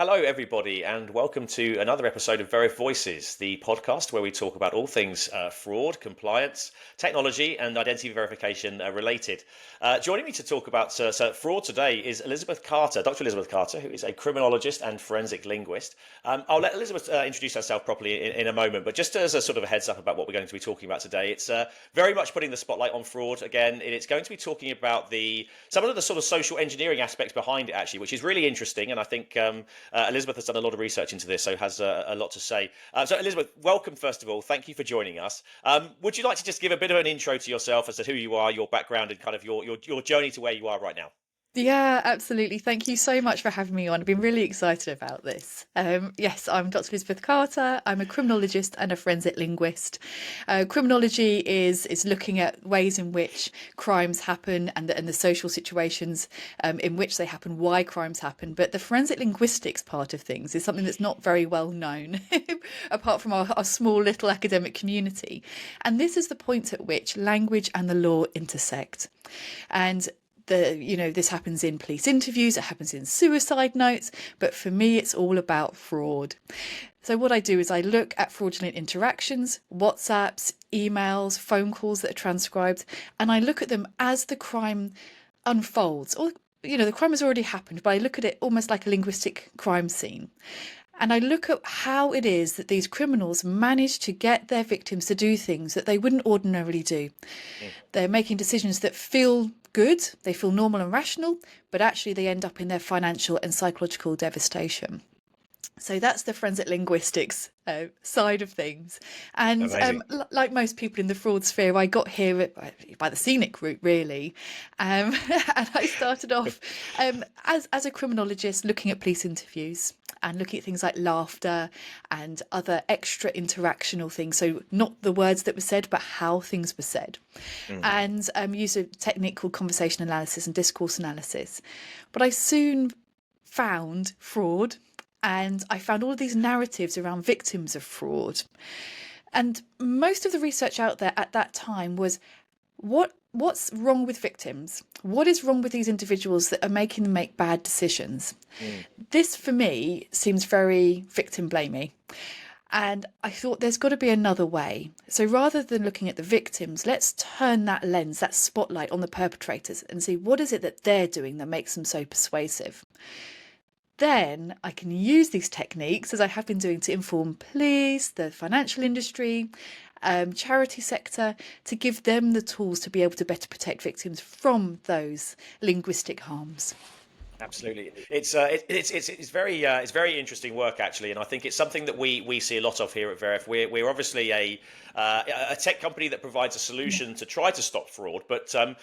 Hello, everybody, and welcome to another episode of Veriff Voices, the podcast where we talk about all things fraud, compliance, technology, and identity verification related. Joining me to talk about fraud today is Elisabeth Carter, Dr. Elisabeth Carter, who is a criminologist and forensic linguist. I'll let Elisabeth introduce herself properly in a moment, but just as a sort of a heads up about what we're going to be talking about today, it's very much putting the spotlight on fraud again, and it's going to be talking about some of the sort of social engineering aspects behind it, actually, which is really interesting, and I think Elisabeth has done a lot of research into this, so has a lot to say. So, Elisabeth, welcome, first of all. Thank you for joining us. Would you like to just give a bit of an intro to yourself as to who you are, your background, and kind of your journey to where you are right now? Yeah, absolutely. Thank you so much for having me on. I've been really excited about this. Yes, I'm Dr. Elisabeth Carter. I'm a criminologist and a forensic linguist. Criminology is looking at ways in which crimes happen and the social situations in which they happen, why crimes happen. But the forensic linguistics part of things is something that's not very well known, apart from our small little academic community. And this is the point at which language and the law intersect. And this happens in police interviews, it happens in suicide notes, but for me, it's all about fraud. So what I do is I look at fraudulent interactions, WhatsApps, emails, phone calls that are transcribed, and I look at them as the crime unfolds. Or, the crime has already happened, but I look at it almost like a linguistic crime scene. And I look at how it is that these criminals manage to get their victims to do things that they wouldn't ordinarily do. They're making decisions that feel good, they feel normal and rational, but actually they end up in their financial and psychological devastation. So that's the forensic linguistics side of things. And like most people in the fraud sphere, I got here by the scenic route, really. And I started off as a criminologist looking at police interviews and looking at things like laughter and other extra interactional things. So not the words that were said, but how things were said. And use a technique called conversation analysis and discourse analysis. But I soon found fraud. And I found all of these narratives around victims of fraud. And most of the research out there at that time was what's wrong with victims? What is wrong with these individuals that are making them make bad decisions? This, for me, seems very victim blamey. And I thought there's got to be another way. So rather than looking at the victims, let's turn that lens, that spotlight on the perpetrators and see what is it that they're doing that makes them so persuasive. Then I can use these techniques, as I have been doing, to inform police, the financial industry, charity sector, to give them the tools to be able to better protect victims from those linguistic harms. Absolutely, it's very interesting work, actually, and I think it's something that we see a lot of here at Veriff. We're obviously a tech company that provides a solution to try to stop fraud, but in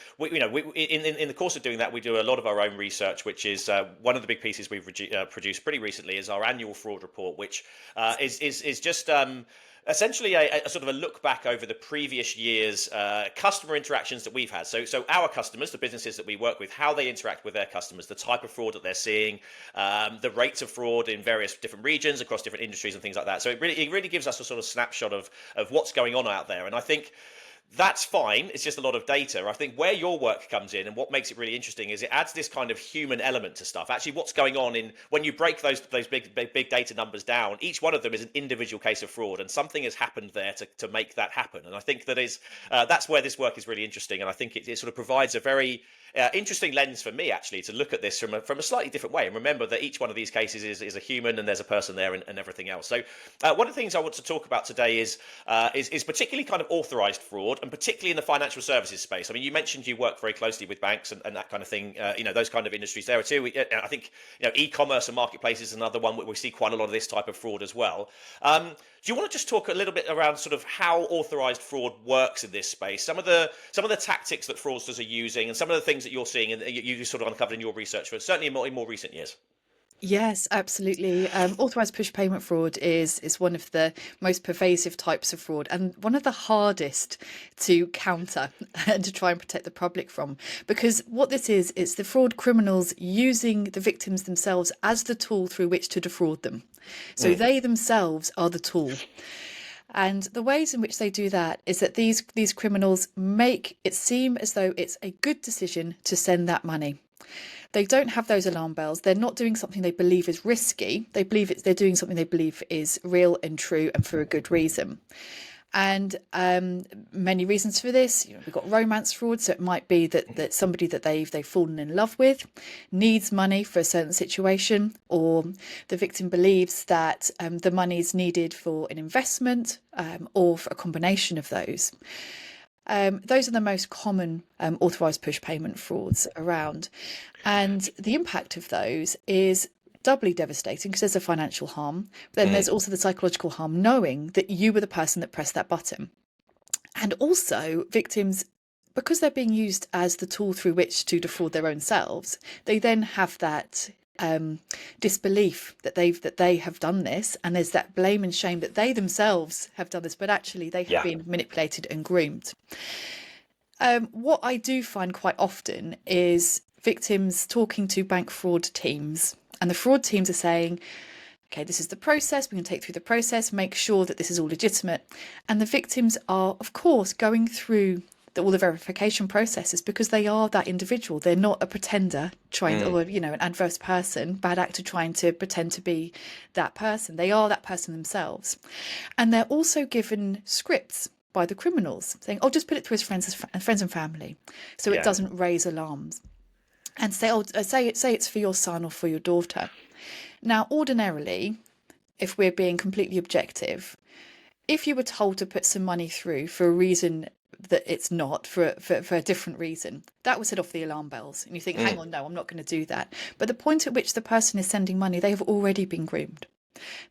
the course of doing that, we do a lot of our own research, which is one of the big pieces we've produced pretty recently is our annual fraud report, which is just essentially a sort of a look back over the previous year's customer interactions that we've had. So our customers, the businesses that we work with, how they interact with their customers, the type of fraud that they're seeing, the rates of fraud in various different regions across different industries and things like that. So it really gives us a sort of snapshot of what's going on out there. And I think that's fine. It's just a lot of data. I think where your work comes in and what makes it really interesting is it adds this kind of human element to stuff. Actually, what's going on when you break those big data numbers down, each one of them is an individual case of fraud, and something has happened there to make that happen. And I think that's where this work is really interesting. And I think it sort of provides a very interesting lens for me, actually, to look at this from a slightly different way and remember that each one of these cases is a human and there's a person there and everything else. So one of the things I want to talk about today is particularly kind of authorized fraud, and particularly in the financial services space. I mean, you mentioned you work very closely with banks and that kind of thing, those kind of industries there too. I think e-commerce and marketplaces is another one where we see quite a lot of this type of fraud as well. Do you want to just talk a little bit around sort of how authorized fraud works in this space, some of the tactics that fraudsters are using, and some of the things that you're seeing and you sort of uncovered in your research, but certainly in more recent years? Yes, absolutely. Authorised push payment fraud is one of the most pervasive types of fraud and one of the hardest to counter and to try and protect the public from. Because what this is, it's the fraud criminals using the victims themselves as the tool through which to defraud them. So they themselves are the tool. And the ways in which they do that is that these criminals make it seem as though it's a good decision to send that money. They don't have those alarm bells. They're not doing something they believe is risky. They're doing something they believe is real and true and for a good reason. And many reasons for this. We've got romance fraud, so it might be that somebody that they've fallen in love with needs money for a certain situation, or the victim believes that the money is needed for an investment, or for a combination of those. Those are the most common authorised push payment frauds around. And the impact of those is doubly devastating because there's a financial harm. But then there's also the psychological harm, knowing that you were the person that pressed that button. And also victims, because they're being used as the tool through which to defraud their own selves, they then have that disbelief that they have done this, and there's that blame and shame that they themselves have done this, but actually they have been manipulated and groomed. What I do find quite often is victims talking to bank fraud teams, and the fraud teams are saying, okay, this is the process, we can take through the process, make sure that this is all legitimate. And the victims are, of course, going through all the verification processes because they are that individual. They're not a pretender trying or an adverse person, bad actor trying to pretend to be that person. They are that person themselves. And they're also given scripts by the criminals saying, oh, just put it through his friends and family, so it doesn't raise alarms. And say it's for your son or for your daughter. Now, ordinarily, if we're being completely objective, if you were told to put some money through for a reason that it's not, for a different reason, that would set off the alarm bells. And you think, hang on, no, I'm not going to do that. But the point at which the person is sending money, they have already been groomed.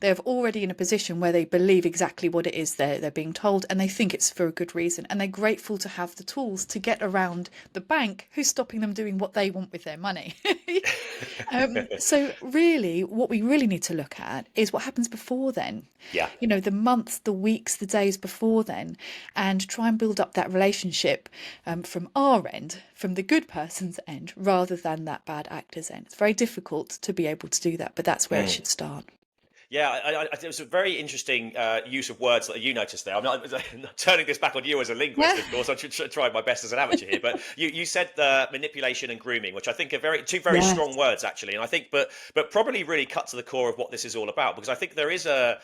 They're already in a position where they believe exactly what it is they're being told, and they think it's for a good reason, and they're grateful to have the tools to get around the bank who's stopping them doing what they want with their money. So really, what we really need to look at is what happens before then. The months, the weeks, the days before then, and try and build up that relationship from our end, from the good person's end, rather than that bad actor's end. It's very difficult to be able to do that, but that's where it should start. Yeah, it was a very interesting use of words that you noticed there. I'm not turning this back on you as a linguist, of course. I should try my best as an amateur here. But you said manipulation and grooming, which I think are two very strong words, actually. And I think, but probably really cut to the core of what this is all about, because I think there is a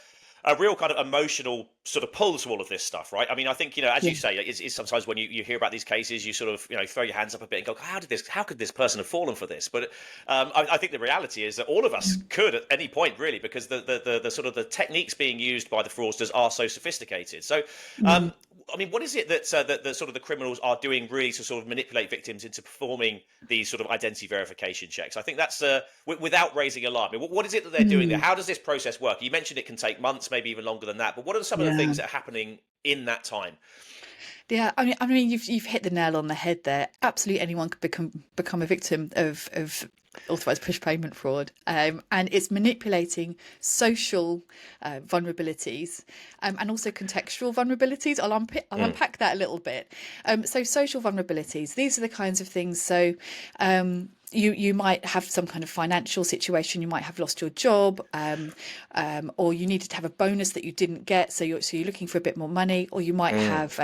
real kind of emotional sort of pull to all of this stuff, right? I mean, I think, as you say, it's sometimes when you hear about these cases, you sort of, throw your hands up a bit and go, how could this person have fallen for this? But I think the reality is that all of us could at any point, really, because the sort of the techniques being used by the fraudsters are so sophisticated. So, I mean, what is it that sort of the criminals are doing really to sort of manipulate victims into performing these sort of identity verification checks? I think that's without raising alarm. I mean, what is it that they're doing there? How does this process work? You mentioned it can take months, maybe even longer than that. But what are some of the things that are happening in that time? Yeah, I mean, you've hit the nail on the head there. Absolutely, anyone could become a victim of authorised push payment fraud, and it's manipulating social vulnerabilities, and also contextual vulnerabilities. I'll unpack that a little bit. So social vulnerabilities, these are the kinds of things. So you might have some kind of financial situation. You might have lost your job, or you needed to have a bonus that you didn't get, so you're looking for a bit more money, or you might have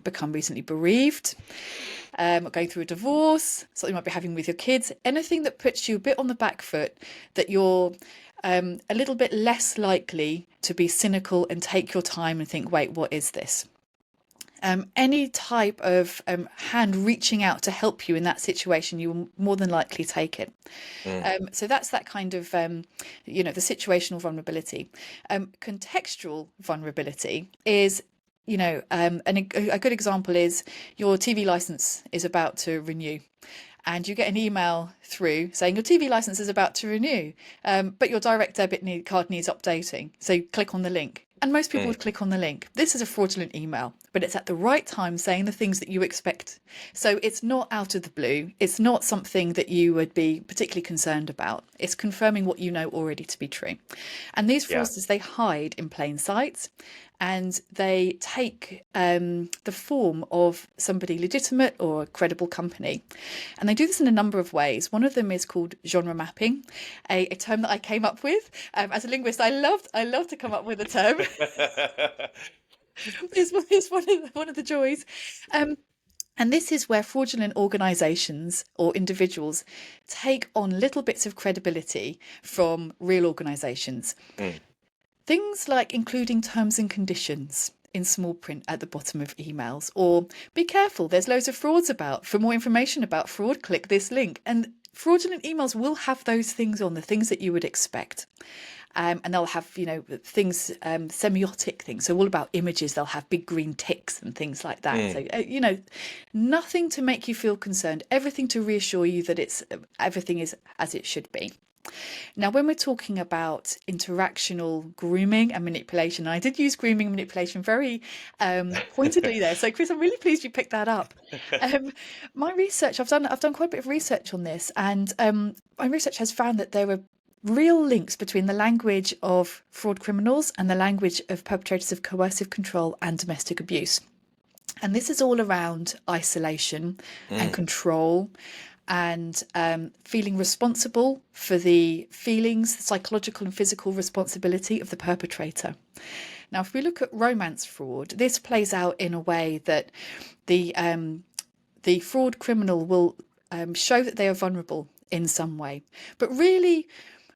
become recently bereaved, going through a divorce, something you might be having with your kids, anything that puts you a bit on the back foot, that you're a little bit less likely to be cynical and take your time and think, wait, what is this? Any type of hand reaching out to help you in that situation, you will more than likely take it. So that's that kind of, the situational vulnerability. Contextual vulnerability is, and a good example is your TV license is about to renew. And you get an email through saying your TV license is about to renew, but your direct debit card needs updating. So click on the link. And most people would click on the link. This is a fraudulent email, but it's at the right time saying the things that you expect. So it's not out of the blue. It's not something that you would be particularly concerned about. It's confirming what you know already to be true. And these fraudsters, they hide in plain sight. And they take the form of somebody legitimate or a credible company. And they do this in a number of ways. One of them is called genre mapping, a term that I came up with. As a linguist, I love to come up with a term. It's one of the joys. And this is where fraudulent organisations or individuals take on little bits of credibility from real organisations. Things like including terms and conditions in small print at the bottom of emails, or be careful, there's loads of frauds about. For more information about fraud, click this link. And fraudulent emails will have those things on, the things that you would expect. And they'll have, things, semiotic things. So all about images, they'll have big green ticks and things like that. So, nothing to make you feel concerned, everything to reassure you that everything is as it should be. Now, when we're talking about interactional grooming and manipulation, I did use grooming and manipulation very pointedly there. So, Chris, I'm really pleased you picked that up. My research, I've done quite a bit of research on this, and my research has found that there are real links between the language of fraud criminals and the language of perpetrators of coercive control and domestic abuse. And this is all around isolation and control, and feeling responsible for the feelings, the psychological and physical responsibility of the perpetrator. Now, if we look at romance fraud, this plays out in a way that the fraud criminal will show that they are vulnerable in some way, but really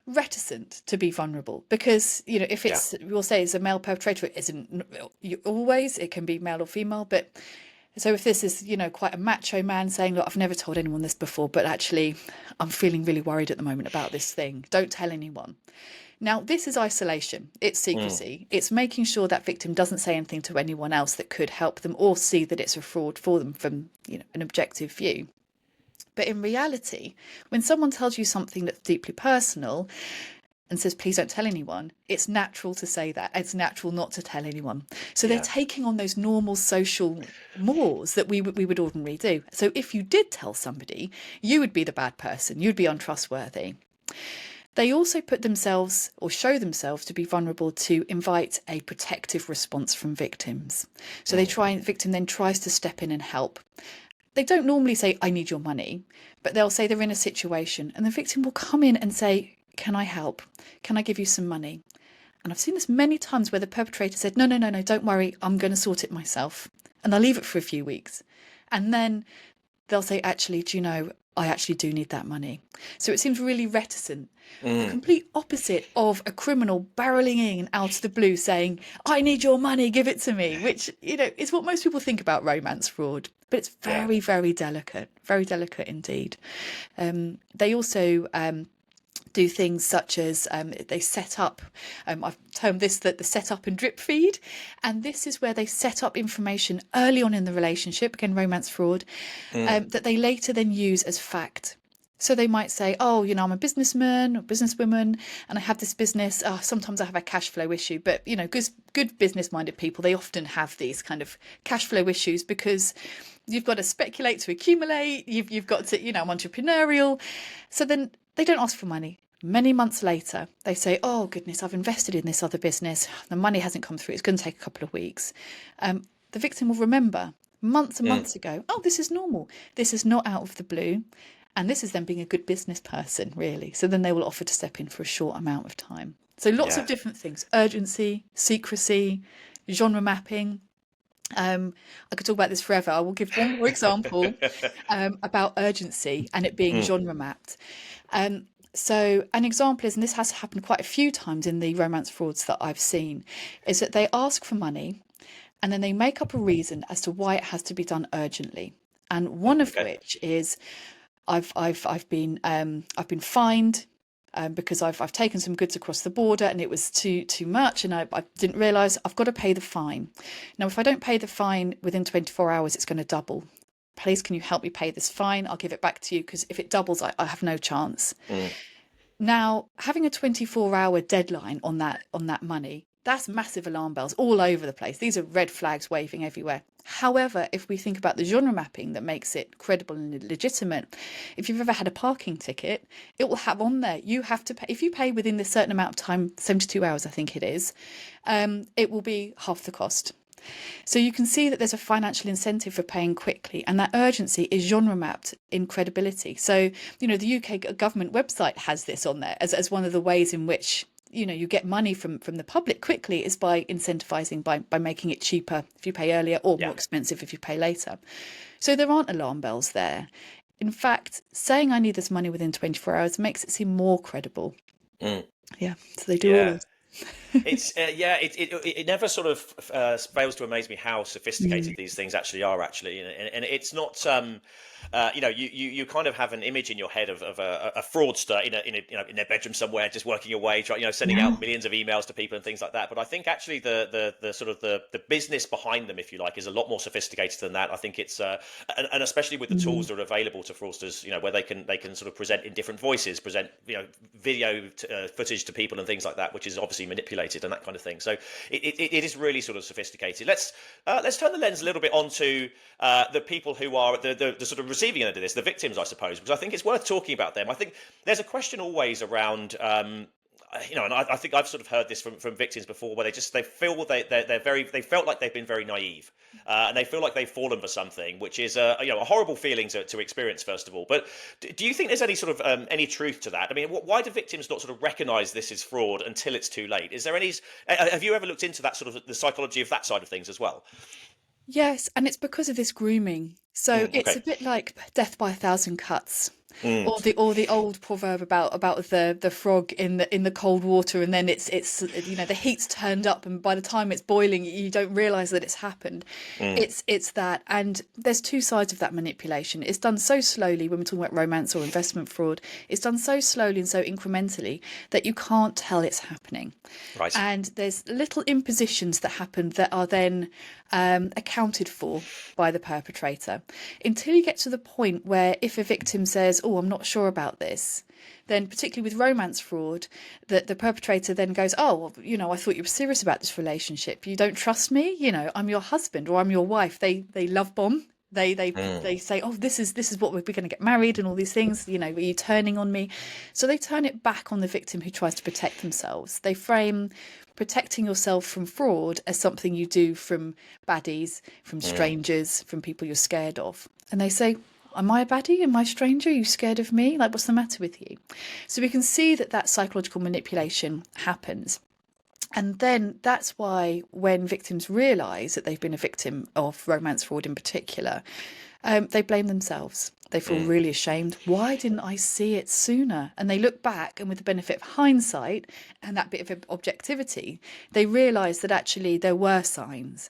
reticent to be vulnerable, because if it's we'll say it's a male perpetrator, it isn't always, it can be male or female, but so if this is quite a macho man saying, look, I've never told anyone this before, but actually I'm feeling really worried at the moment about this thing, don't tell anyone. Now, this is isolation, it's secrecy, it's making sure that victim doesn't say anything to anyone else that could help them or see that it's a fraud for them from an objective view. But in reality, when someone tells you something that's deeply personal and says, please don't tell anyone, it's natural to say that. It's natural not to tell anyone. So they're taking on those normal social mores that we would ordinarily do. So if you did tell somebody, you would be the bad person. You'd be untrustworthy. They also put themselves or show themselves to be vulnerable to invite a protective response from victims. So victim then tries to step in and help. They don't normally say, I need your money, but they'll say they're in a situation and the victim will come in and say, can I help? Can I give you some money? And I've seen this many times where the perpetrator said, no, don't worry, I'm going to sort it myself. And they'll leave it for a few weeks. And then they'll say, actually, do you know, I actually do need that money. So it seems really reticent. The complete opposite of a criminal barreling in out of the blue saying, I need your money, give it to me, which, is what most people think about romance fraud. But it's very, very delicate indeed. They also do things such as they set up, I've termed this the set up and drip feed, and this is where they set up information early on in the relationship, again romance fraud, that they later then use as fact. So they might say, oh, I'm a businessman or businesswoman and I have this business. Sometimes I have a cash flow issue, but good business minded people, they often have these kind of cash flow issues because you've got to speculate to accumulate. You've got to, I'm entrepreneurial. So then they don't ask for money. Many months later, they say, oh, goodness, I've invested in this other business. The money hasn't come through. It's going to take a couple of weeks. The victim will remember months and months ago, oh, this is normal. This is not out of the blue. And this is them being a good business person, really. So then they will offer to step in for a short amount of time. So lots of different things: urgency, secrecy, genre mapping. I could talk about this forever. I will give one more example about urgency and it being genre mapped. So an example is, and this has happened quite a few times in the romance frauds that I've seen, is that they ask for money and then they make up a reason as to why it has to be done urgently. And one of which is, I've been fined because I've taken some goods across the border and it was too much and I didn't realise I've got to pay the fine. Now, if I don't pay the fine within 24 hours, it's going to double. Please, can you help me pay this fine? I'll give it back to you because if it doubles, I have no chance. Now, having a 24-hour deadline on that money, that's massive alarm bells all over the place. These are red flags waving everywhere. However, if we think about the genre mapping that makes it credible and legitimate, if you've ever had a parking ticket, it will have on there, you have to pay. If you pay within this certain amount of time, 72 hours, I think it is, it will be half the cost. So you can see that there's a financial incentive for paying quickly, and that urgency is genre mapped in credibility. So, the UK government website has this on there as one of the ways in which you get money from the public quickly is by incentivizing, by making it cheaper if you pay earlier, or more expensive if you pay later. So there aren't alarm bells there. In fact, saying I need this money within 24 hours makes it seem more credible. Yeah, so they do all Yeah. this. It's it never sort of fails to amaze me how sophisticated these things actually are, and it's not you kind of have an image in your head of a fraudster in their bedroom somewhere, just working away, sending out millions of emails to people and things like that. But I think actually the sort of the business behind them, if you like, is a lot more sophisticated than that. I think it's and especially with the tools that are available to fraudsters, where they can sort of present in different voices, present video footage to people and things like that, which is obviously manipulated and that kind of thing. So it is really sort of sophisticated. Let's turn the lens a little bit onto the people who are the sort of receiving end of this, the victims, I suppose, because I think it's worth talking about them. I think there's a question always around. And I think I've sort of heard this from victims before, where they feel they felt like they've been very naive, and they feel like they've fallen for something, which is a horrible feeling to experience, first of all. But do you think there's any sort of any truth to that? I mean, why do victims not sort of recognise this is fraud until it's too late? Is there any? Have you ever looked into that sort of the psychology of that side of things as well? Yes, and it's because of this grooming. So it's a bit like death by a thousand cuts. Or the old proverb about the frog in the cold water, and then it's the heat's turned up, and by the time it's boiling you don't realize that it's happened. It's that, and there's two sides of that manipulation. It's done so slowly when we're talking about romance or investment fraud. It's done so slowly and so incrementally that you can't tell it's happening. Right. And there's little impositions that happen that are then accounted for by the perpetrator, until you get to the point where if a victim says, oh, I'm not sure about this, then particularly with romance fraud, that the perpetrator then goes, oh, well, I thought you were serious about this relationship. You don't trust me? I'm your husband or I'm your wife. They love bomb. They say, oh, this is what we're going to get married and all these things. Are you turning on me? So they turn it back on the victim who tries to protect themselves. They frame protecting yourself from fraud as something you do from baddies, from strangers, from people you're scared of. And they say, am I a baddie? Am I a stranger? Are you scared of me? Like, what's the matter with you? So we can see that psychological manipulation happens. And then that's why when victims realise that they've been a victim of romance fraud in particular, they blame themselves. They feel really ashamed. Why didn't I see it sooner? And they look back, and with the benefit of hindsight and that bit of objectivity, they realise that actually there were signs.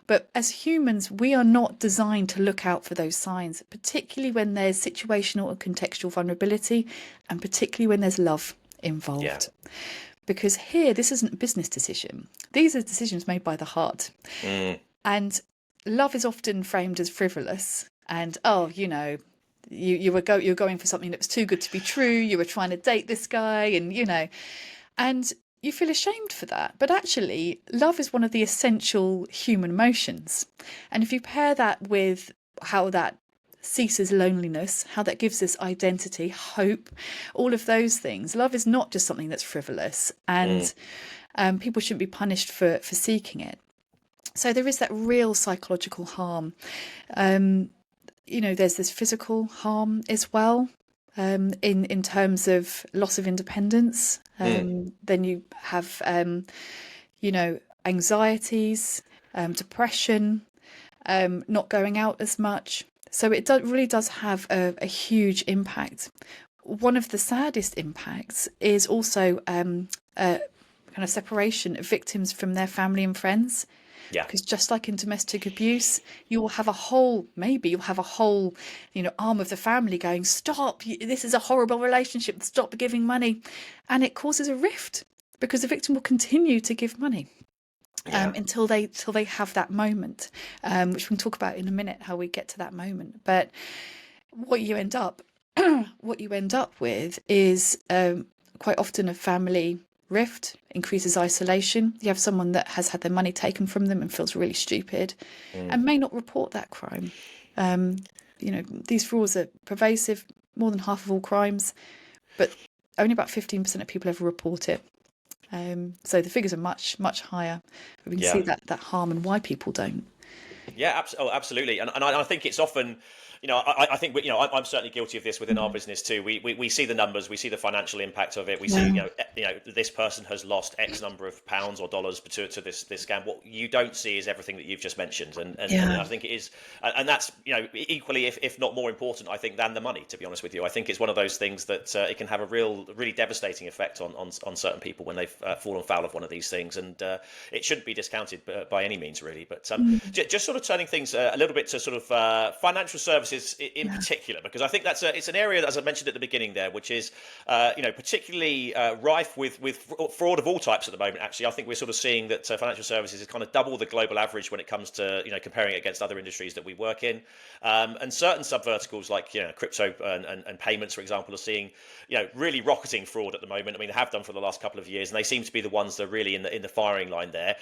But as humans, we are not designed to look out for those signs, particularly when there's situational or contextual vulnerability, and particularly when there's love involved. Yeah. Because here, this isn't a business decision. These are decisions made by the heart. And love is often framed as frivolous. And, you were going for something that was too good to be true. You were trying to date this guy and you feel ashamed for that. But actually, love is one of the essential human emotions. And if you pair that with how that ceases loneliness, how that gives us identity, hope, all of those things. Love is not just something that's frivolous, and people shouldn't be punished for seeking it. So there is that real psychological harm. There's this physical harm as well, in terms of loss of independence. Then you have, anxieties, depression, not going out as much. So it really does have a huge impact. One of the saddest impacts is also a kind of separation of victims from their family and friends. Yeah. Because just like in domestic abuse, you'll have a whole arm of the family going, stop, this is a horrible relationship, stop giving money. And it causes a rift because the victim will continue to give money. Until they have that moment, which we can talk about in a minute, how we get to that moment. But what you end up with is quite often a family rift, increases isolation. You have someone that has had their money taken from them and feels really stupid, and may not report that crime. These frauds are pervasive, more than half of all crimes, but only about 15% of people ever report it. So the figures are much, much higher. But we can see that harm and why people don't. Yeah, absolutely. And I think it's often, I think I'm certainly guilty of this within our business too. We see the numbers, we see the financial impact of it. We see, Yeah. this person has lost X number of pounds or dollars to this scam. What you don't see is everything that you've just mentioned, and Yeah. I think it is, and that's equally, if not more important, I think, than the money. To be honest with you, I think it's one of those things that it can have a really devastating effect on certain people when they've fallen foul of one of these things, and it shouldn't be discounted by any means, really. But just sort of turning things a little bit to sort of financial services in particular, because I think it's an area that, as I mentioned at the beginning there, which is particularly rife with fraud of all types at the moment. Actually, I think we're sort of seeing that financial services is kind of double the global average when it comes to comparing it against other industries that we work in, and certain subverticals like crypto and payments, for example, are seeing really rocketing fraud at the moment. I mean, they have done for the last couple of years, and they seem to be the ones that are really in the firing line there.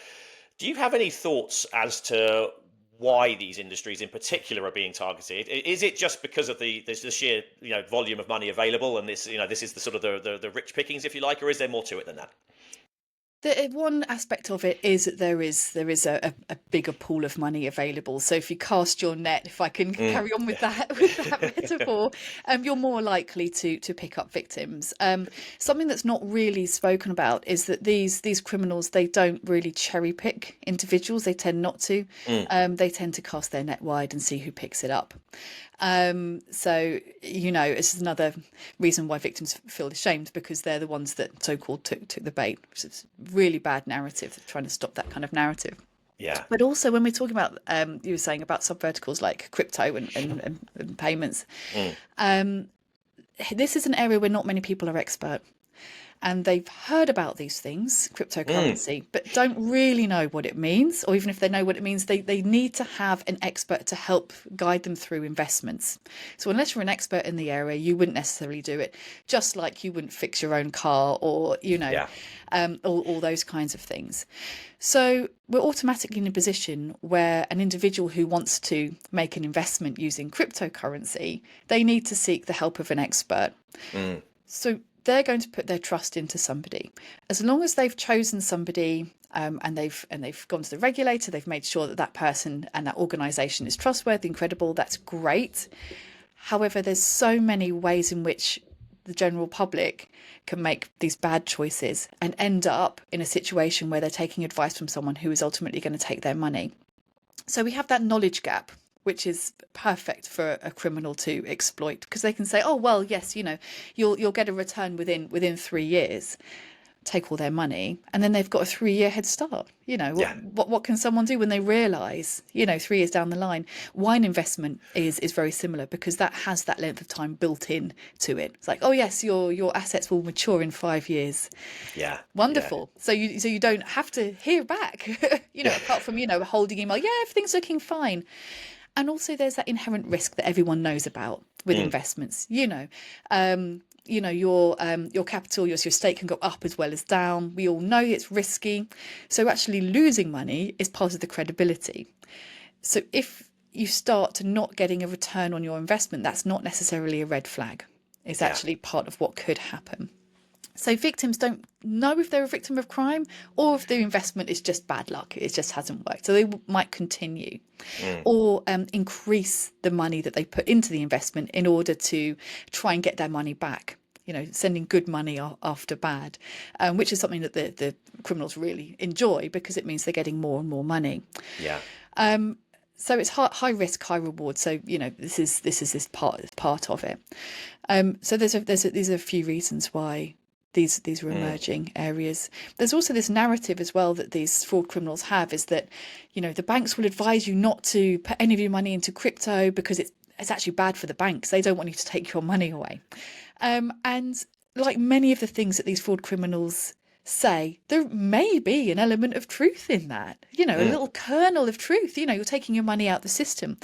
Do you have any thoughts as to why these industries in particular are being targeted? Is it just because of the sheer volume of money available, and this is the sort of the rich pickings, if you like, or is there more to it than that? The one aspect of it is that there is a bigger pool of money available. So if you cast your net, if I can carry on with that metaphor, you're more likely to pick up victims. Something that's not really spoken about is that these criminals, they don't really cherry pick individuals. They tend not to. They tend to cast their net wide and see who picks it up. So it's another reason why victims feel ashamed, because they're the ones that so-called took the bait, which is a really bad narrative. Trying to stop that kind of narrative. Yeah. But also when we're talking about you were saying about subverticals like crypto and payments, this is an area where not many people are expert. And they've heard about these things, cryptocurrency, but don't really know what it means. Or even if they know what it means, they need to have an expert to help guide them through investments. So unless you're an expert in the area, you wouldn't necessarily do it. Just like you wouldn't fix your own car or, all those kinds of things. So we're automatically in a position where an individual who wants to make an investment using cryptocurrency, they need to seek the help of an expert. So they're going to put their trust into somebody. As long as they've chosen somebody and they've gone to the regulator, they've made sure that person and that organisation is trustworthy and credible, that's great. However, there's so many ways in which the general public can make these bad choices and end up in a situation where they're taking advice from someone who is ultimately going to take their money. So we have that knowledge gap, which is perfect for a criminal to exploit, because they can say, oh, well, yes, you'll get a return within 3 years, take all their money, and then they've got a 3-year head start. What can someone do when they realise, 3 years down the line? Wine investment is very similar, because that has that length of time built in to it. It's like, oh yes, your assets will mature in 5 years. Yeah. Wonderful. Yeah. So you don't have to hear back, apart from, a holding email. Yeah, everything's looking fine. And also there's that inherent risk that everyone knows about with investments. Your capital, your stake can go up as well as down. We all know it's risky. So actually losing money is part of the credibility. So if you start to not getting a return on your investment, that's not necessarily a red flag. It's actually part of what could happen. So victims don't know if they're a victim of crime or if the investment is just bad luck. It just hasn't worked. So they might continue or increase the money that they put into the investment in order to try and get their money back. Sending good money after bad, which is something that the criminals really enjoy, because it means they're getting more and more money. Yeah. So it's high risk, high reward. So this is part of it. So these are a few reasons why these are emerging areas. There's also this narrative as well that these fraud criminals have, is that the banks will advise you not to put any of your money into crypto because it's actually bad for the banks. They don't want you to take your money away. And like many of the things that these fraud criminals say, there may be an element of truth in that, a little kernel of truth. You're taking your money out the system.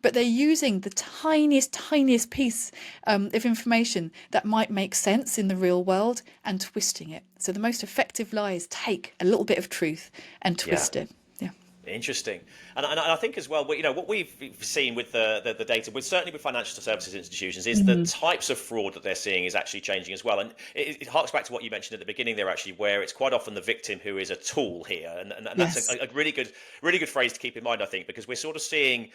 But they're using the tiniest piece of information that might make sense in the real world and twisting it. So the most effective lies take a little bit of truth and twist it. Yeah. Interesting, and I think as well, what we've seen with the data, with certainly with financial services institutions, is the Mm, types of fraud that they're seeing is actually changing as well. And it harks back to what you mentioned at the beginning there, actually, where it's quite often the victim who is a tool here, and that's yes. a really good phrase to keep in mind, I think, because we're sort of seeing.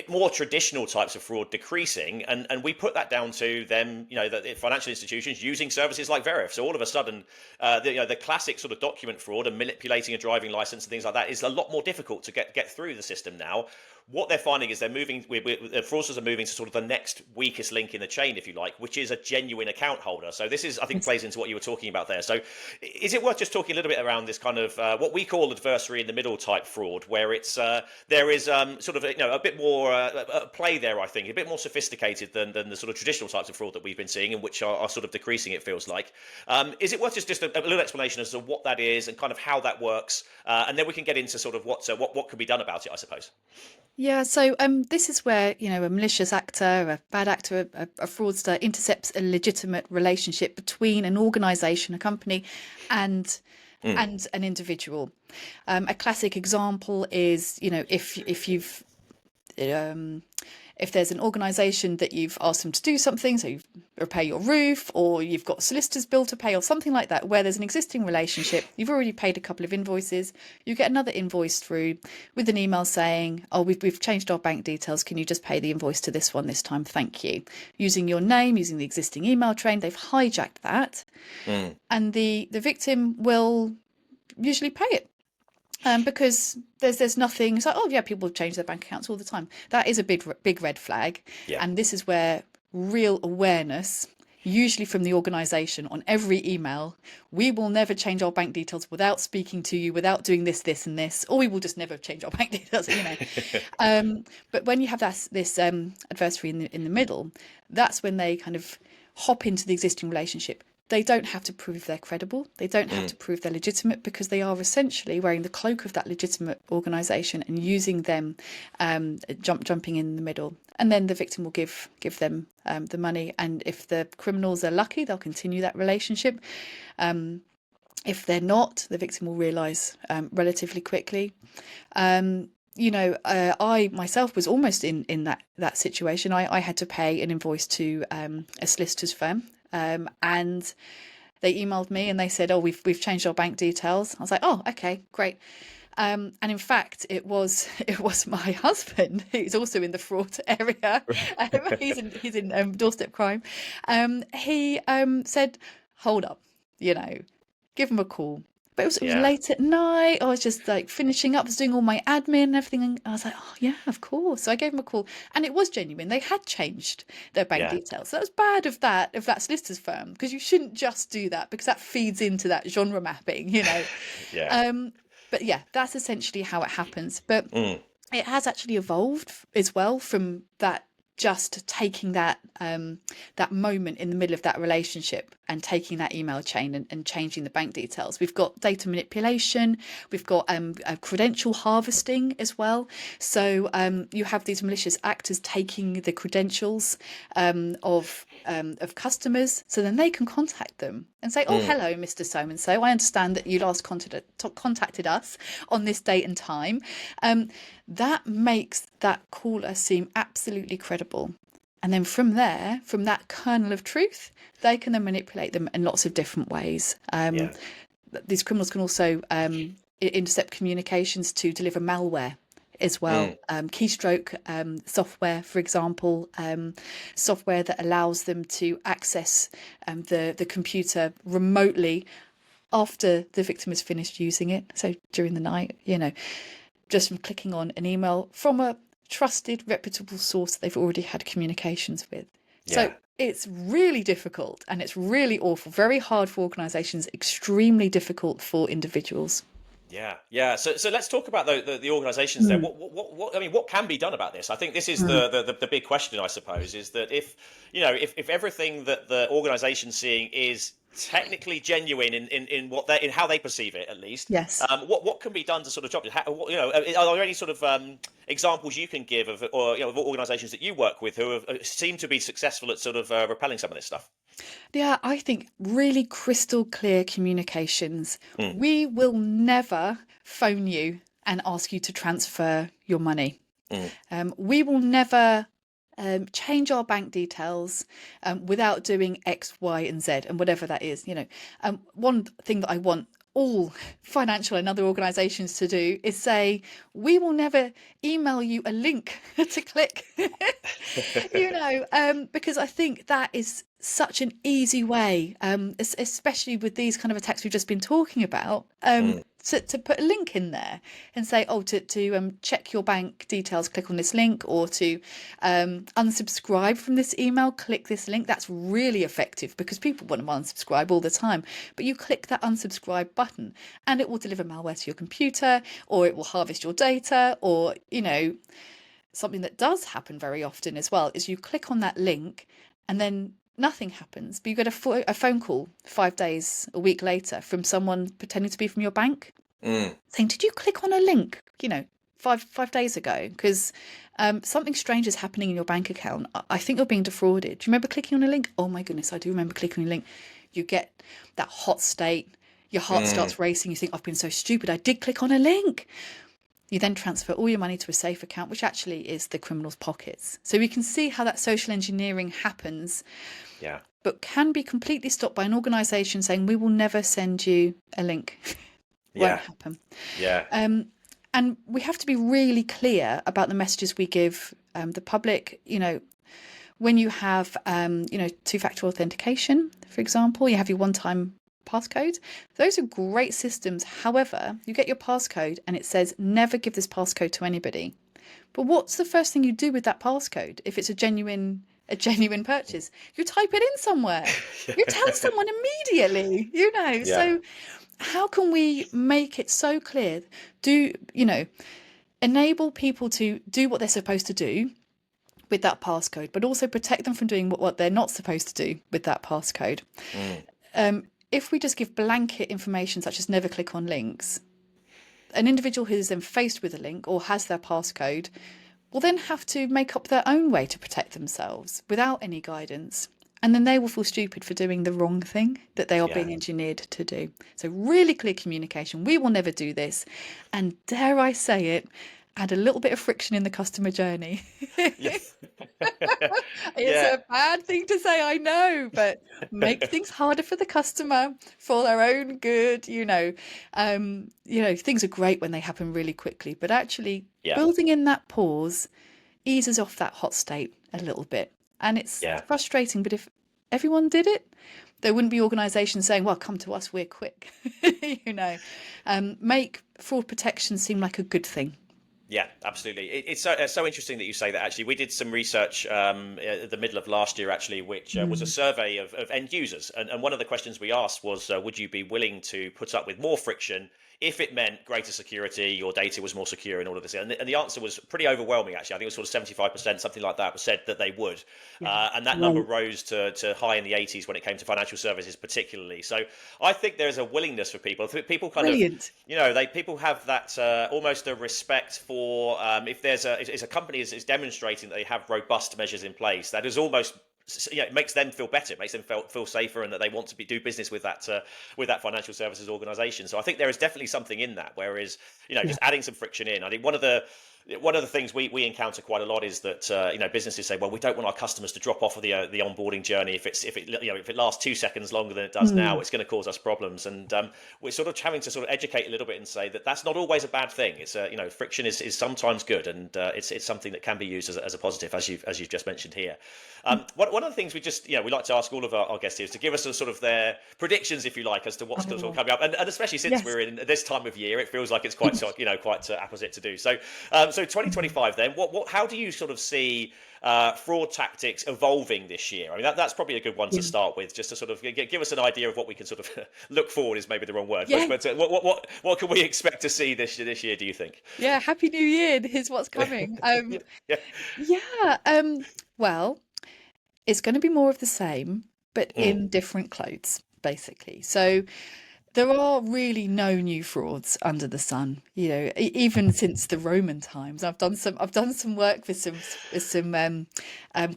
More traditional types of fraud decreasing, and we put that down to them, the financial institutions using services like Veriff. So all of a sudden, the classic sort of document fraud and manipulating a driving license and things like that is a lot more difficult to get through the system now. What they're finding is they're moving, the fraudsters are moving to sort of the next weakest link in the chain, if you like, which is a genuine account holder. So this is, I think, Yes. plays into what you were talking about there. So is it worth just talking a little bit around this kind of what we call adversary-in-the-middle type fraud, where it's there is sort of a bit more play there, I think, a bit more sophisticated than the sort of traditional types of fraud that we've been seeing, and which are sort of decreasing, it feels like. Is it worth just a little explanation as to what that is and kind of how that works, and then we can get into sort of what can be done about it, I suppose. Yeah, so this is where, a malicious actor, a bad actor, a fraudster intercepts a legitimate relationship between an organisation, a company, and an individual. A classic example is, um, if there's an organisation that you've asked them to do something, so you repair your roof, or you've got a solicitor's bill to pay, or something like that, where there's an existing relationship, you've already paid a couple of invoices, you get another invoice through with an email saying, oh, we've changed our bank details, can you just pay the invoice to this one this time, thank you. Using your name, using the existing email train, they've hijacked that, and the victim will usually pay it. Because there's nothing. It's like, oh yeah, people change their bank accounts all the time. That is a big red flag, Yeah. and this is where real awareness, usually from the organisation, on every email, we will never change our bank details without speaking to you, without doing this, this, and this, or we will just never change our bank details. But when you have this adversary in the middle, that's when they kind of hop into the existing relationship. They don't have to prove they're credible. They don't have to prove they're legitimate, because they are essentially wearing the cloak of that legitimate organisation and using them, jumping in the middle. And then the victim will give them the money. And if the criminals are lucky, they'll continue that relationship. If they're not, the victim will realise relatively quickly. I myself was almost in that situation. I had to pay an invoice to a solicitor's firm. And they emailed me and they said, oh, we've changed our bank details. I was like, oh, okay, great. And in fact, it was my husband, who's also in the fraud area. He's in doorstep crime. He said, hold up, give him a call. But it was Yeah. late at night. I was just like finishing up, I was doing all my admin and everything. And I was like, oh yeah, of course. So I gave him a call, and it was genuine. They had changed their bank Yeah. details. So that was bad of that solicitor's firm, because you shouldn't just do that, because that feeds into that genre mapping. Yeah. But yeah, that's essentially how it happens. But it has actually evolved as well from that, just taking that moment in the middle of that relationship and taking that email chain and changing the bank details. We've got data manipulation, we've got credential harvesting as well. So you have these malicious actors taking the credentials of customers, so then they can contact them and say, oh, hello, Mr. So-and-so, I understand that you last contacted us on this date and time. That makes that caller seem absolutely credible. And then from there, from that kernel of truth, they can then manipulate them in lots of different ways. Yeah. These criminals can also intercept communications to deliver malware as well. Keystroke software, for example, software that allows them to access the computer remotely after the victim has finished using it. So during the night, just from clicking on an email from a trusted, reputable source they've already had communications with. Yeah. So it's really difficult, and it's really awful, very hard for organisations, extremely difficult for individuals. Yeah, yeah. So let's talk about the organisations there. What I mean, what can be done about this? I think this is the big question, I suppose, is that if everything that the organisation's seeing is technically genuine in how they perceive it, at least. Yes. What can be done to sort of drop it? Are there any sort of examples you can give of organisations that you work with who seem to be successful at sort of repelling some of this stuff? Yeah, I think really crystal clear communications. We will never phone you and ask you to transfer your money. Mm. We will never change our bank details without doing X, Y, and Z, and whatever that is. One thing that I want all financial and other organisations to do is say, we will never email you a link to click, because I think that is such an easy way, especially with these kind of attacks we've just been talking about, to put a link in there and say, to check your bank details, click on this link, or to unsubscribe from this email, click this link. That's really effective because people want to unsubscribe all the time. But you click that unsubscribe button and it will deliver malware to your computer, or it will harvest your data, or, something that does happen very often as well is you click on that link and then nothing happens, but you get a phone call 5 days, a week later from someone pretending to be from your bank saying, did you click on a link, 5 days ago? Because something strange is happening in your bank account. I think you're being defrauded. Do you remember clicking on a link? Oh my goodness, I do remember clicking on a link. You get that hot state. Your heart starts racing. You think, I've been so stupid. I did click on a link. You then transfer all your money to a safe account, which actually is the criminal's pockets. So we can see how that social engineering happens, but can be completely stopped by an organisation saying, we will never send you a link. Won't happen. And we have to be really clear about the messages we give the public. When you have, two-factor authentication, for example, you have your one-time passcode. Those are great systems. However, you get your passcode and it says never give this passcode to anybody. But what's the first thing you do with that passcode if it's a genuine purchase? You type it in somewhere. You tell someone immediately, So how can we make it so clear? Enable people to do what they're supposed to do with that passcode, but also protect them from doing what they're not supposed to do with that passcode. If we just give blanket information such as never click on links, an individual who is then faced with a link or has their passcode will then have to make up their own way to protect themselves without any guidance. And then they will feel stupid for doing the wrong thing that they are being engineered to do. So really clear communication. We will never do this. And dare I say it, add a little bit of friction in the customer journey. It's a bad thing to say, I know, but make things harder for the customer for their own good. Things are great when they happen really quickly, but actually building in that pause eases off that hot state a little bit. And it's frustrating, but if everyone did it, there wouldn't be organisations saying, well, come to us, we're quick. Make fraud protection seem like a good thing. Yeah, absolutely. It's so interesting that you say that. Actually, we did some research at the middle of last year, actually, which was a survey of end users. And one of the questions we asked was, would you be willing to put up with more friction if it meant greater security, your data was more secure and all of this? And the answer was pretty overwhelming, actually. I think it was sort of 75%, something like that, said that they would. And that number rose to high in the 80s when it came to financial services particularly. So I think there's a willingness for people. People kind of, people have that almost a respect for if a company is demonstrating that they have robust measures in place, that is almost it makes them feel better. It makes them feel safer, and that they want to do business with that financial services organisation. So I think there is definitely something in that. Whereas just adding some friction in, I think one of the things we encounter quite a lot is that businesses say, well, we don't want our customers to drop off of the onboarding journey if it lasts 2 seconds longer than it does now, it's going to cause us problems. And we're sort of having to sort of educate a little bit and say that that's not always a bad thing. It's friction is sometimes good, and it's something that can be used as a positive, as you've just mentioned here. One of the things we like to ask all of our guests here is to give us a sort of their predictions, if you like, as to what's sort of coming up, and especially since we're in this time of year, it feels like it's quite quite apposite to do. So 2025 then, how do you sort of see fraud tactics evolving this year? I mean, that's probably a good one to start with, just to sort of give us an idea of what we can sort of look forward is maybe the wrong word, but what can we expect to see this year, do you think? Yeah, Happy New Year. Here's what's coming. Well, it's going to be more of the same, but in different clothes, basically. So There are really no new frauds under the sun, even since the Roman times. I've done some work with some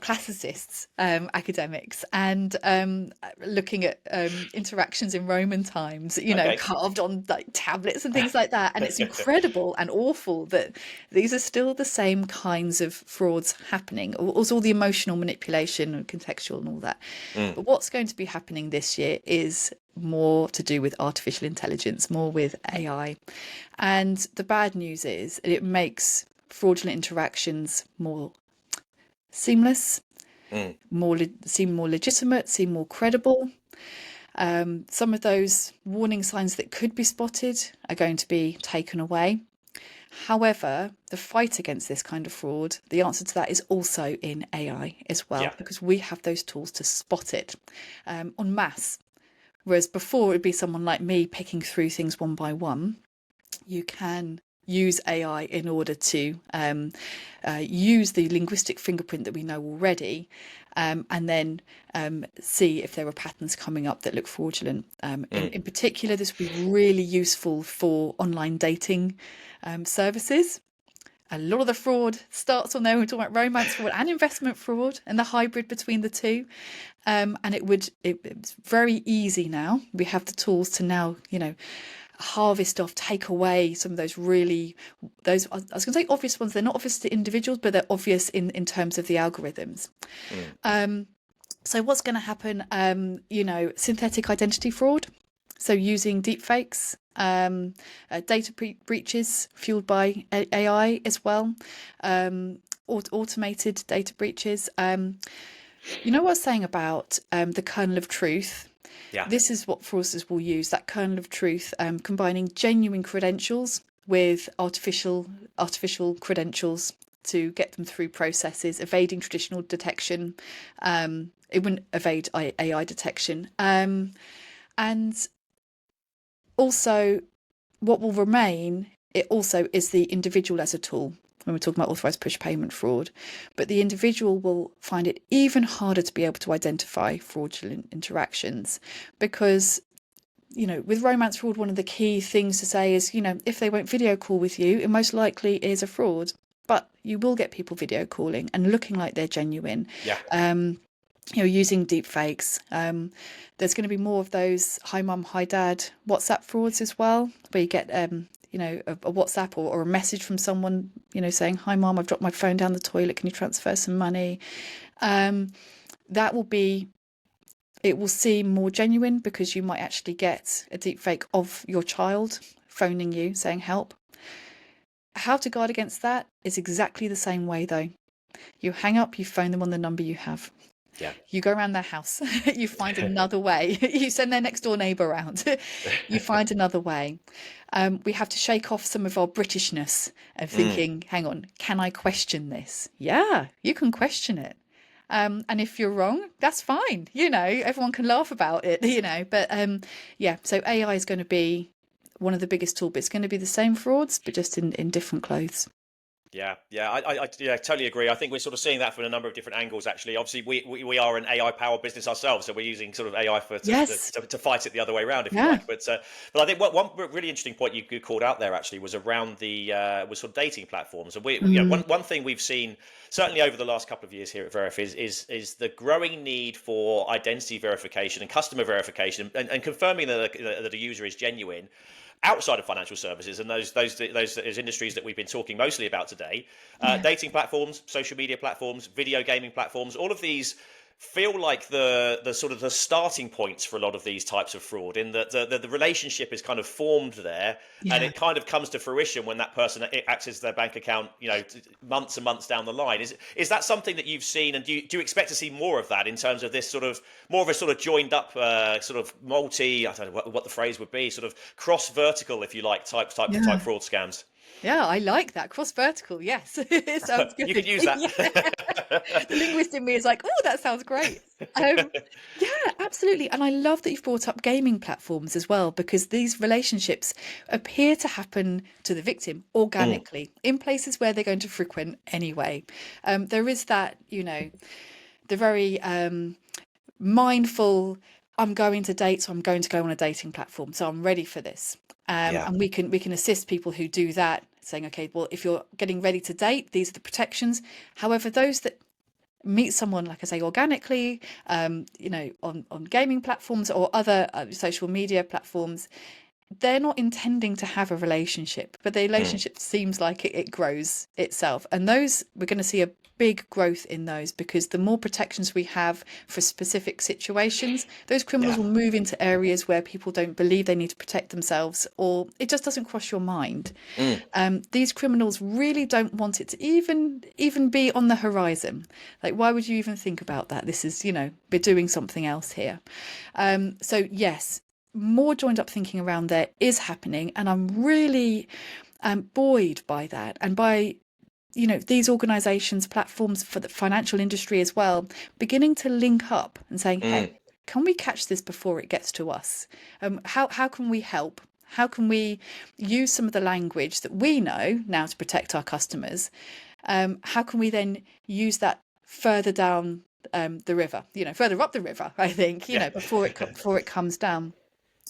classicists, academics, and looking at interactions in Roman times, Okay. carved on like tablets and things like that. And it's incredible and awful that these are still the same kinds of frauds happening. Also, all the emotional manipulation and contextual and all that. Mm. But what's going to be happening this year is more to do with artificial intelligence, more with AI. And the bad news is it makes fraudulent interactions more seamless, Mm. seem more legitimate, seem more credible. Some of those warning signs that could be spotted are going to be taken away. However, the fight against this kind of fraud, the answer to that is also in AI as well, Yeah. because we have those tools to spot it en masse. Whereas before it would be someone like me picking through things one by one. You can use AI in order to use the linguistic fingerprint that we know already, and then see if there are patterns coming up that look fraudulent. In particular, this would be really useful for online dating services. A lot of the fraud starts on there. We're talking about romance fraud and investment fraud and the hybrid between the two. And it's very easy now. We have the tools to now, harvest off, take away some of those I was going to say obvious ones. They're not obvious to individuals, but they're obvious in terms of the algorithms. So what's going to happen? Synthetic identity fraud. So using deepfakes, data breaches fueled by AI as well, automated data breaches. You know what I was saying about the kernel of truth? Yeah. This is what fraudsters will use, that kernel of truth, combining genuine credentials with artificial credentials to get them through processes, evading traditional detection. It wouldn't evade AI detection. And also, what will remain, it also is the individual as a tool when we're talking about authorised push payment fraud. But the individual will find it even harder to be able to identify fraudulent interactions because, with romance fraud, one of the key things to say is, if they won't video call with you, it most likely is a fraud. But you will get people video calling and looking like they're genuine. Yeah. Using deep fakes. There's going to be more of those hi mum, hi dad WhatsApp frauds as well, where you get a WhatsApp or a message from someone, saying, hi mum, I've dropped my phone down the toilet, can you transfer some money? It will seem more genuine because you might actually get a deep fake of your child phoning you saying help. How to guard against that is exactly the same way though. You hang up, you phone them on the number you have. Yeah. You go around their house, you find another way. You send their next door neighbour around. You find another way. We have to shake off some of our Britishness of thinking, hang on, can I question this? Yeah, you can question it. And if you're wrong, that's fine. Everyone can laugh about it, But so AI is going to be one of the biggest tools, but it's going to be the same frauds, but just in different clothes. Yeah, I totally agree. I think we're sort of seeing that from a number of different angles. Actually, obviously, we are an AI powered business ourselves, so we're using sort of AI to fight it the other way around, if you like. But I think one really interesting point you called out there actually was around was sort of dating platforms. And one thing we've seen certainly over the last couple of years here at Veriff is the growing need for identity verification and customer verification and confirming that a user is genuine outside of financial services and those industries that we've been talking mostly about today. Dating platforms, social media platforms, video gaming platforms, all of these feel like the sort of the starting points for a lot of these types of fraud, in that the relationship is kind of formed there, and it kind of comes to fruition when that person accesses their bank account, months and months down the line. Is that something that you've seen, and do you expect to see more of that in terms of this sort of more of a sort of joined up sort of I don't know what the phrase would be, sort of cross vertical, if you like, type fraud scams? Yeah, I like that. Cross vertical, yes. It sounds good. You could use that. The linguist in me is like, oh, that sounds great. Yeah, absolutely. And I love that you've brought up gaming platforms as well, because these relationships appear to happen to the victim organically in places where they're going to frequent anyway. There is that, the very mindful I'm going to date, so I'm going to go on a dating platform, so I'm ready for this. Yeah. And we can assist people who do that, saying, okay, well, if you're getting ready to date, these are the protections. However, those that meet someone, like I say, organically, on gaming platforms or other social media platforms, they're not intending to have a relationship, but the relationship seems like it grows itself. And those, we're going to see a big growth in those, because the more protections we have for specific situations, those criminals Yeah. will move into areas where people don't believe they need to protect themselves, or it just doesn't cross your mind. These criminals really don't want it to even be on the horizon. Like, why would you even think about that? This is, we're doing something else here. So yes, more joined up thinking around there is happening, and I'm really buoyed by that, and by these organizations, platforms for the financial industry as well, beginning to link up and saying, hey, can we catch this before it gets to us? How can we help? How can we use some of the language that we know now to protect our customers? How can we then use that further down the river, further up the river, I think, Yeah. before it comes down?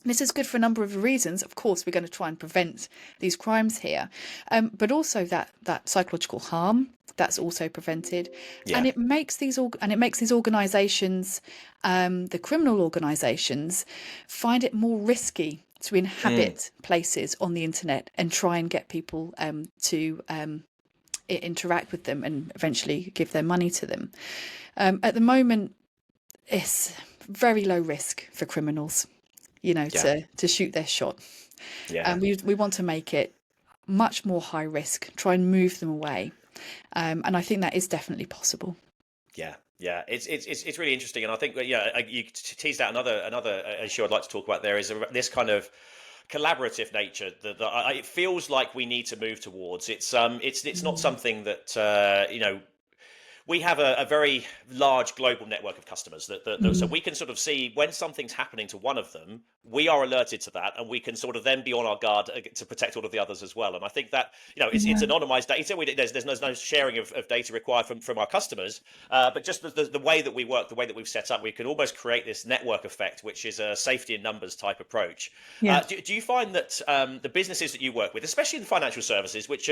This is good for a number of reasons. Of course, we're going to try and prevent these crimes here, but also that psychological harm that's also prevented, and Yeah. it makes these organisations, the criminal organisations, find it more risky to inhabit places on the internet and try and get people to interact with them and eventually give their money to them. At the moment, it's very low risk for criminals, Yeah. to shoot their shot. Yeah. And we want to make it much more high risk, try and move them away. And I think that is definitely possible. Yeah, yeah, it's really interesting, and I think you teased out another issue I'd like to talk about. There is this kind of collaborative nature that it feels like we need to move towards. It's not something that we have a very large global network of customers so we can sort of see when something's happening to one of them, we are alerted to that, and we can sort of then be on our guard to protect all of the others as well. And I think that it's anonymized data. There's no sharing of data required from our customers, but just the way that we work, the way that we've set up, we can almost create this network effect, which is a safety in numbers type approach. Yeah. Do you find that the businesses that you work with, especially in financial services, which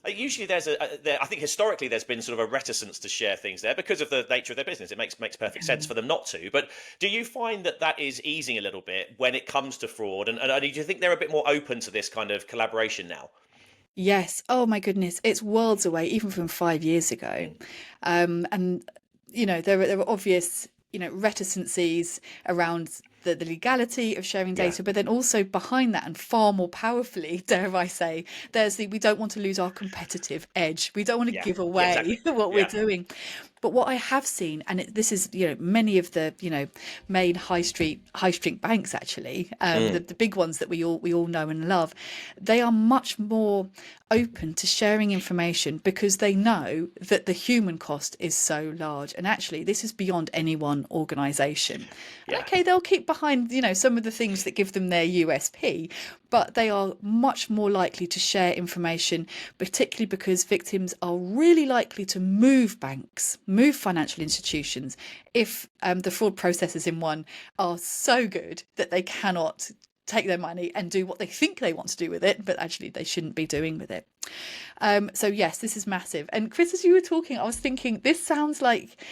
usually I think historically there's been sort of a reticence to share things there because of the nature of their business. It makes perfect sense for them not to. But do you find that is easing a little bit when it comes to fraud? And do you think they're a bit more open to this kind of collaboration now? Yes. Oh my goodness, it's worlds away, even from 5 years ago. And there were obvious reticencies around the legality of sharing Yeah. data, but then also behind that, and far more powerfully, dare I say, there's we don't want to lose our competitive edge. We don't want to Yeah. give Yeah. away Exactly. what we're Yeah. doing. But what I have seen, and this is many of the main high street banks, actually, the big ones that we all know and love, they are much more open to sharing information because they know that the human cost is so large, and actually this is beyond any one organization. And Yeah. okay, they'll keep behind some of the things that give them their USP, but they are much more likely to share information, particularly because victims are really likely to move banks, move financial institutions, if the fraud processes in one are so good that they cannot take their money and do what they think they want to do with it, but actually they shouldn't be doing with it. So yes, this is massive. And Chris, as you were talking, I was thinking this sounds like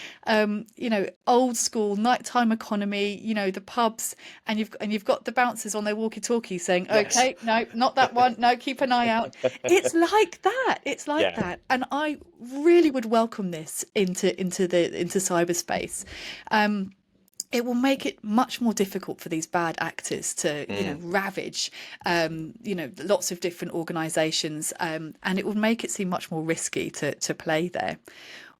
old school nighttime economy, the pubs, and you've got the bouncers on their walkie-talkie saying, Yes. okay, no, not that one, no, keep an eye out. It's like that. It's like Yeah. that. And I really would welcome this into cyberspace. It will make it much more difficult for these bad actors to, ravage, lots of different organisations, and it will make it seem much more risky to play there.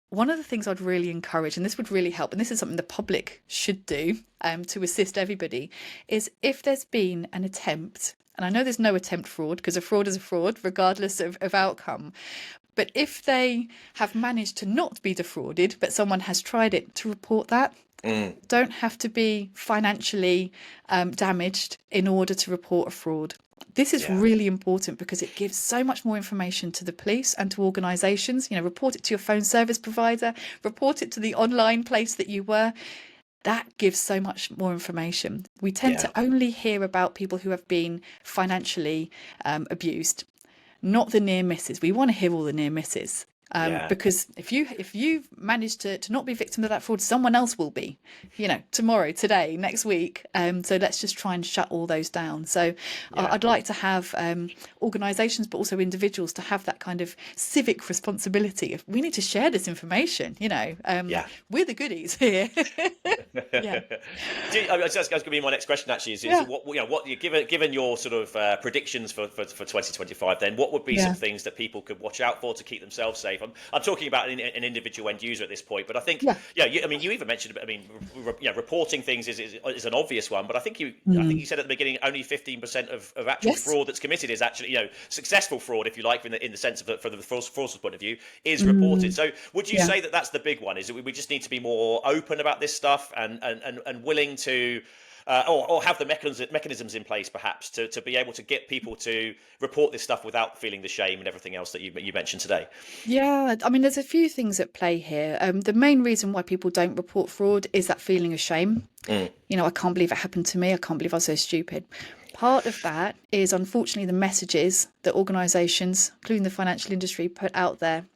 One of the things I'd really encourage, and this would really help, and this is something the public should do to assist everybody, is if there's been an attempt, and I know there's no attempt fraud because a fraud is a fraud regardless of outcome, but if they have managed to not be defrauded, but someone has tried it, to report that. Don't have to be financially damaged in order to report a fraud. This is Yeah. really important because it gives so much more information to the police and to organisations. Report it to your phone service provider, report it to the online place that you were. that gives so much more information. We tend Yeah. to only hear about people who have been financially abused, not the near misses. We want to hear all the near misses. Yeah. Because if you've managed to not be victim of that fraud, someone else will be, tomorrow, today, next week. So let's just try and shut all those down. So Yeah. I'd like to have organisations, but also individuals, to have that kind of civic responsibility. If we need to share this information, Yeah. we're the goodies here. Yeah. That's going to be my next question. Actually, is Yeah. what you given your sort of predictions for 2025? Then what would be some Yeah. things that people could watch out for to keep themselves safe? I'm talking about an individual end user at this point, but I think Yeah. you even mentioned. Reporting things is an obvious one, but I think you said at the beginning only 15% of actual Yes. fraud that's committed is actually successful fraud, if you like, in the sense of from the fraudster's point of view, is reported. So would you Yeah. say that that's the big one? Is that we just need to be more open about this stuff and willing to or have the mechanisms in place, perhaps, to be able to get people to report this stuff without feeling the shame and everything else that you mentioned today? Yeah, I mean, there's a few things at play here. The main reason why people don't report fraud is that feeling of shame. I can't believe it happened to me. I can't believe I was so stupid. Part of that is, unfortunately, the messages that organisations, including the financial industry, put out there.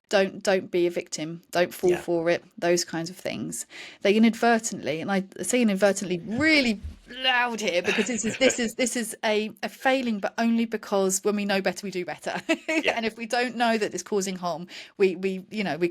Don't be a victim, don't fall for it. Those kinds of things. They inadvertently, and I say inadvertently really loud here, because this is a failing, but only because when we know better, we do better. And if we don't know that it's causing harm, we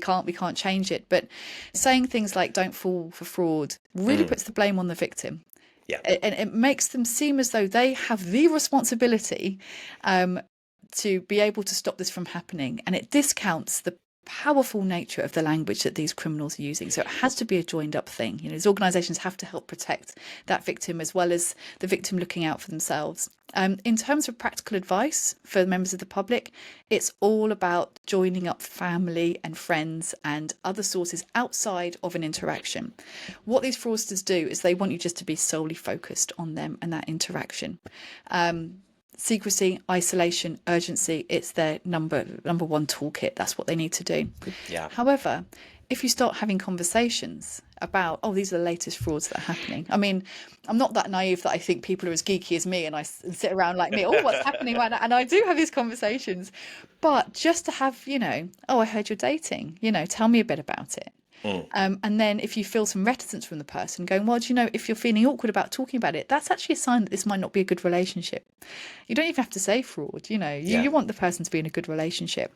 can't change it. But saying things like "don't fall for fraud" really puts the blame on the victim. Yeah. And it makes them seem as though they have the responsibility to be able to stop this from happening. And it discounts the powerful nature of the language that these criminals are using. So it has to be a joined up thing. These organisations have to help protect that victim, as well as the victim looking out for themselves. In terms of practical advice for members of the public, it's all about joining up family and friends and other sources outside of an interaction. What these fraudsters do is they want you just to be solely focused on them and that interaction. Secrecy, isolation, urgency, it's their number one toolkit. That's what they need to do. Yeah. However, if you start having conversations about, these are the latest frauds that are happening. I mean, I'm not that naive that I think people are as geeky as me and I sit around like me, what's happening right now? And I do have these conversations. But just to have, I heard you're dating, tell me a bit about it. And then if you feel some reticence from the person going, well, if you're feeling awkward about talking about it, that's actually a sign that this might not be a good relationship. You don't even have to say fraud, you want the person to be in a good relationship.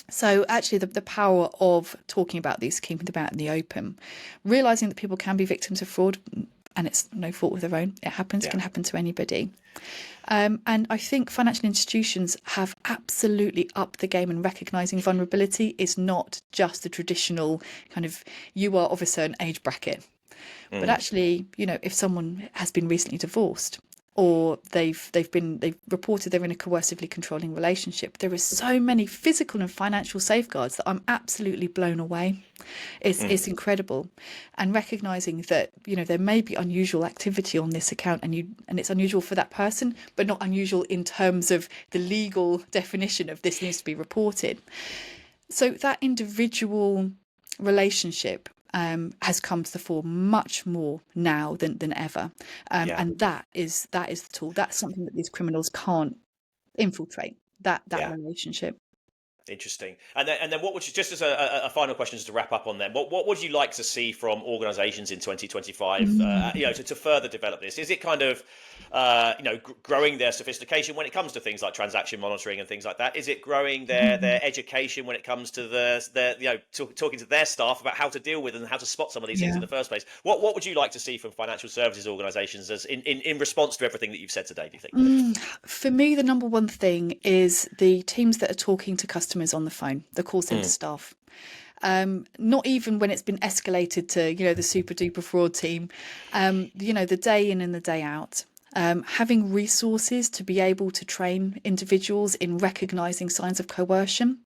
So actually the power of talking about these, keeping them out in the open, realising that people can be victims of fraud, and it's no fault of their own. It happens, can happen to anybody. And I think financial institutions have absolutely upped the game, and recognising vulnerability is not just the traditional kind of, you are of a certain age bracket. But actually, if someone has been recently divorced, or they've reported they're in a coercively controlling relationship, there are so many physical and financial safeguards that I'm absolutely blown away. It's incredible. And recognising that there may be unusual activity on this account, and it's unusual for that person, but not unusual in terms of the legal definition of this needs to be reported. So that individual relationship has come to the fore much more now than ever, and that is the tool. That's something that these criminals can't infiltrate. That relationship. Interesting. And then what would you, just as a final question, just to wrap up on them, what would you like to see from organisations in 2025, to further develop this? Is it kind of, growing their sophistication when it comes to things like transaction monitoring and things like that? Is it growing their education when it comes to talking to their staff about how to deal with and how to spot some of these things in the first place? What would you like to see from financial services organisations as in response to everything that you've said today, do you think? For me, the number one thing is the teams that are talking to customers on the phone, the call centre staff. Not even when it's been escalated to, the super duper fraud team, the day in and the day out. Having resources to be able to train individuals in recognising signs of coercion.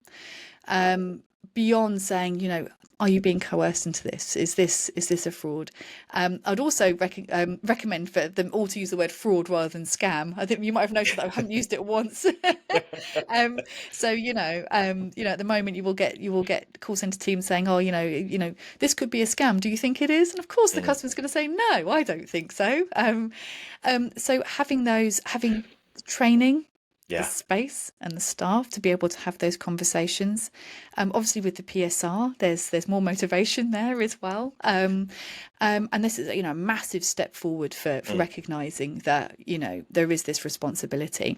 beyond saying, are you being coerced into this? Is this a fraud? I'd also recommend for them all to use the word fraud rather than scam. I think you might have noticed that I haven't used it once. So at the moment you will get call center teams saying, oh, this could be a scam. Do you think it is? And of course the customer's going to say, no, I don't think so. So having training, the space and the staff to be able to have those conversations. Obviously with the PSR, there's more motivation there as well. And this is, a massive step forward for recognizing that, there is this responsibility.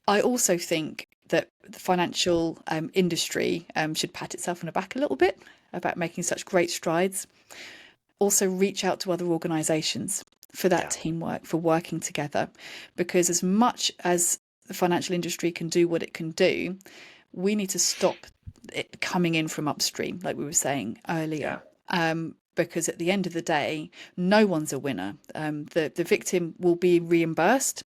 I also think that the financial industry should pat itself on the back a little bit about making such great strides. Also reach out to other organizations for that teamwork, for working together, because as much as the financial industry can do what it can do, we need to stop it coming in from upstream, like we were saying earlier. Because at the end of the day, no one's a winner. The victim will be reimbursed.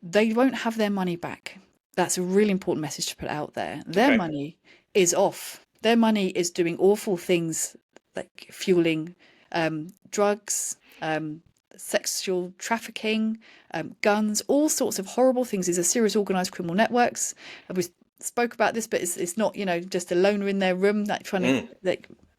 They won't have their money back. That's a really important message to put out there. Their money is off. Their money is doing awful things like fueling drugs, sexual trafficking, guns, all sorts of horrible things. These are serious organised criminal networks. We spoke about this, but it's not, just a loner in their room like trying to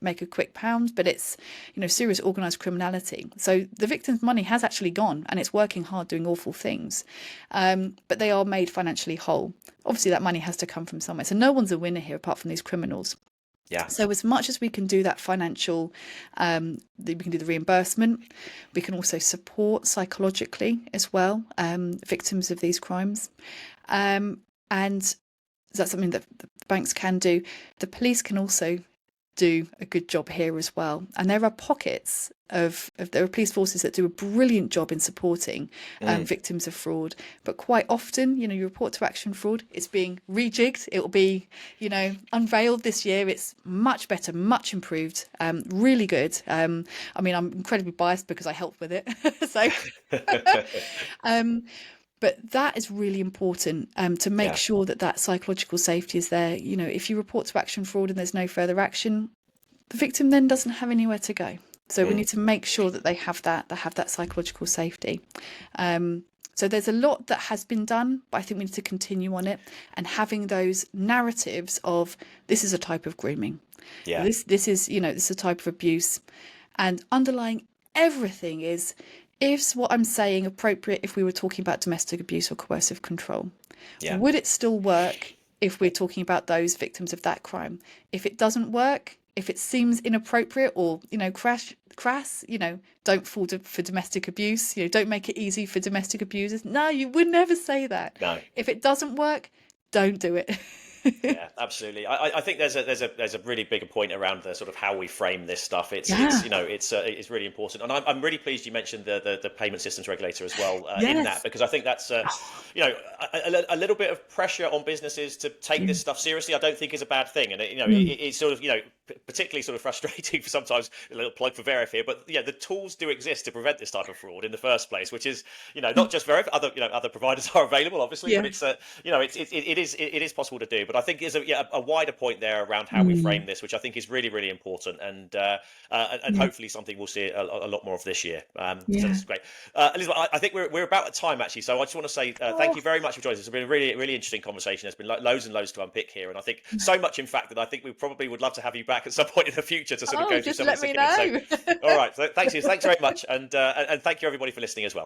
make a quick pound, but it's, serious organised criminality. So the victim's money has actually gone and it's working hard doing awful things. But they are made financially whole. Obviously that money has to come from somewhere. So no one's a winner here apart from these criminals. So as much as we can do that financial, we can do the reimbursement, we can also support psychologically as well victims of these crimes. And that's something that the banks can do. The police can also do a good job here as well. And there are pockets there are police forces that do a brilliant job in supporting victims of fraud. But quite often, you report to action fraud, it's being rejigged. It will be, unveiled this year. It's much better, much improved, really good. I'm incredibly biased because I helped with it. So, but that is really important to make sure that psychological safety is there. If you report to action fraud and there's no further action, the victim then doesn't have anywhere to go. So we need to make sure that they have that psychological safety. So there's a lot that has been done, but I think we need to continue on it and having those narratives of this is a type of grooming. This is, this is a type of abuse, and underlying everything is what I'm saying appropriate if we were talking about domestic abuse or coercive control? Would it still work if we're talking about those victims of that crime? If it doesn't work, if it seems inappropriate or, crass, don't fall for domestic abuse, don't make it easy for domestic abusers. No, you would never say that. No. If it doesn't work, don't do it. Yeah, absolutely. I think there's a really bigger point around the sort of how we frame this stuff. It's really important, and I'm really pleased you mentioned the payment systems regulator as well in that, because I think that's a little bit of pressure on businesses to take this stuff seriously. I don't think is a bad thing, and it's sort of particularly sort of frustrating for sometimes. A little plug for Veriff here, but the tools do exist to prevent this type of fraud in the first place, which is not just Veriff. Other providers are available, obviously, but it's it is possible to do. But I think there's a wider point there around how we frame this, which I think is really, really important, and hopefully something we'll see a lot more of this year. So this is great. Elisabeth, I think we're about at time actually, so I just want to say thank you very much for joining us. It's been a really, really interesting conversation. There's been loads and loads to unpick here, and I think so much, in fact, that I think we probably would love to have you back at some point in the future to sort of go through some of this again. So, all right, so thanks very much, and thank you everybody for listening as well.